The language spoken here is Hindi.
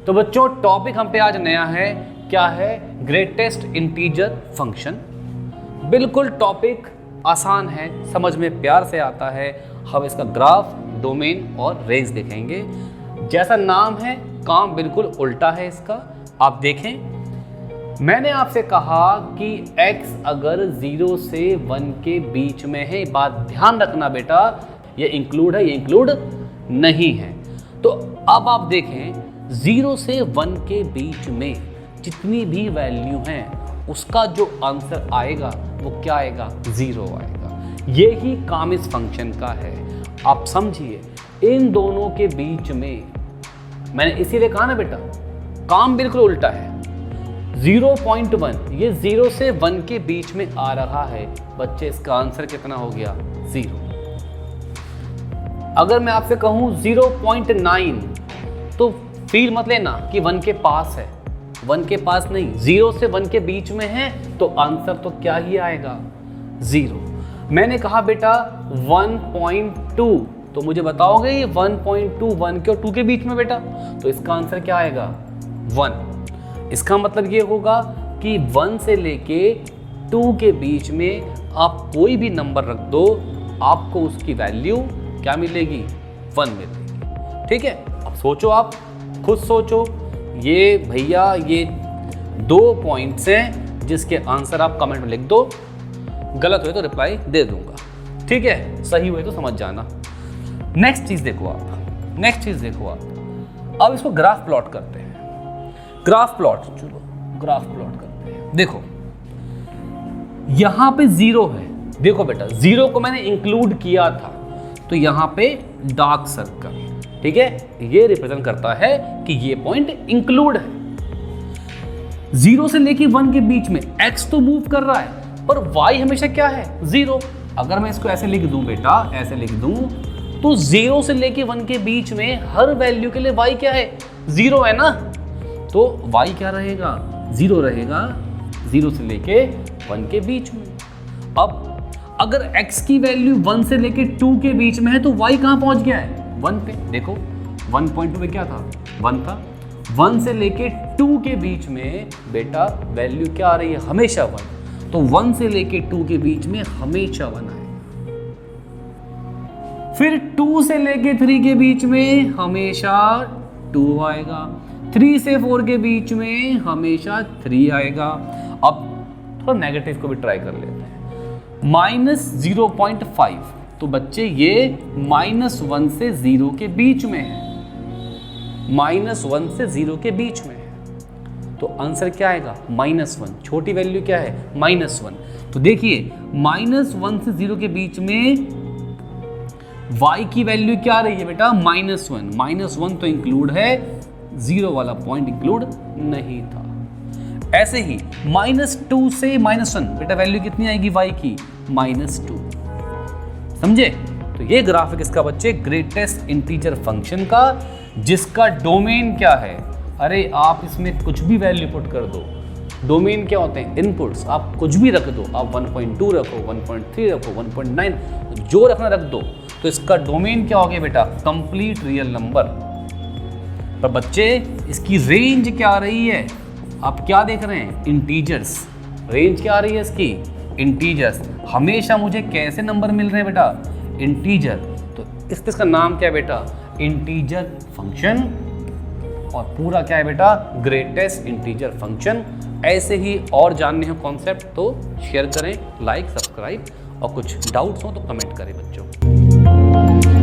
तो बच्चों टॉपिक हम पे आज नया है, क्या है? Greatest integer function. बिल्कुल टॉपिक आसान है, समझ में प्यार से आता है। हम इसका ग्राफ, डोमेन और रेंज देखेंगे। जैसा नाम है काम बिल्कुल उल्टा है इसका। आप देखें, मैंने आपसे कहा कि x अगर 0 से 1 के बीच में है, बात ध्यान रखना बेटा, ये इंक्लूड है, ये इंक्लूड नहीं है। तो अब आप देखें 0 से 1 के बीच में जितनी भी वैल्यू हैं उसका जो आंसर आएगा वो क्या आएगा? 0 आएगा। ये ही काम इस फंक्शन का है। आप समझिए, इन दोनों के बीच में मैंने इसीलिए कहा ना बेटा, काम बिल्कुल उल्टा है। 0.1 ये 0 से 1 के बीच में आ रहा है। बच्चे इसका आंसर कितना हो गया? 0। अगर मैं आपसे कहूं 0.9 तो फील मत लेना कि 1 के पास है, 1 के पास नहीं, 0 से 1 के बीच में है तो आंसर तो क्या ही आएगा? 0। मैंने कहा बेटा 1.2, तो मुझे बताओगे ये 1.2 1 के और 2 के बीच में बेटा, तो इसका आंसर क्या आएगा? 1। इसका मतलब ये होगा कि 1 से लेके 2 के बीच में आप कोई भी नंबर रख दो, आपको उसकी वैल्यू क्या मिलेगी? 1 मिलेगी। ठीक है, अब सोचो, आप खुद सोचो। ये भैया ये 2 पॉइंट्स हैं जिसके आंसर आप कमेंट में लिख दो। गलत हुए तो रिप्लाई दे दूंगा, ठीक है? सही हुए तो समझ जाना। नेक्स्ट चीज देखो आप, अब इसको ग्राफ प्लॉट करते हैं। ग्राफ प्लॉट करते हैं। देखो यहां पे 0 है। देखो बेटा 0 को मैंने इंक्लूड किया था, तो यहां पे डार्क सर्कल, ठीक है, ये रिप्रेजेंट करता है कि ये पॉइंट इंक्लूड है। 0 से लेके 1 के बीच में x तो मूव कर रहा है, पर y हमेशा क्या है? 0। अगर मैं इसको ऐसे लिख दूं बेटा, ऐसे लिख दूं, तो 0 से लेके 1 के बीच में हर वैल्यू के लिए y क्या है? 0 है ना, तो y क्या रहेगा? 0 रहेगा 0 से लेके 1 के बीच में। अब अगर x की वैल्यू 1 से लेके 2 के बीच में है तो y कहां पहुंच गया है? 1 पे। देखो 1.2 में क्या था? 1 था। 1 से लेके 2 के बीच में बेटा वैल्यू क्या आ रही है? हमेशा 1। तो 1 से लेके 2 के बीच में हमेशा 1 आएगा। फिर 2 से लेके 3 के बीच में हमेशा 2 आएगा। 3 से 4 के बीच में हमेशा 3 आएगा। अब थोड़ा नेगेटिव को भी ट्राई कर लेते हैं। -0.5, तो बच्चे ये -1 से 0 के बीच में है। -1 से 0 के बीच में है, तो आंसर क्या आएगा? -1। छोटी वैल्यू क्या है? -1। तो देखिए -1 से 0 के बीच में y की वैल्यू क्या आ रही है बेटा? -1। -1 तो इंक्लूड है, 0 वाला पॉइंट इंक्लूड नहीं था। ऐसे ही -2 से -1 बेटा वैल्यू कितनी आएगी y की? -2। समझे? तो ये ग्राफिक इसका बच्चे ग्रेटेस्ट इंटीजर फंक्शन का, जिसका डोमेन क्या है? अरे आप इसमें कुछ भी वैल्यू पुट कर दो। डोमेन क्या होते हैं? इनपुट्स। आप कुछ भी रख दो, आप 1.2 रखो, 1.3 रखो, 1.9, जो रखना रख दो, तो इसका डोमेन क्या हो गया बेटा? Complete real number. पर बच्चे इसकी रेंज क्या आ रही है? आप क्या देख रहे हैं? इंटीजर्स। रेंज क्या आ रही है इसकी? इंटीजर्स। हमेशा मुझे कैसे नंबर मिल रहे हैं बेटा? इंटीजर। तो इसका नाम क्या है बेटा? Integer function. और पूरा क्या है बेटा? Greatest integer function. ऐसे ही और जानने हो कॉन्सेप्ट तो शेयर करें, लाइक, सब्सक्राइब, और कुछ डाउट्स हो तो कमेंट करें बच्चों।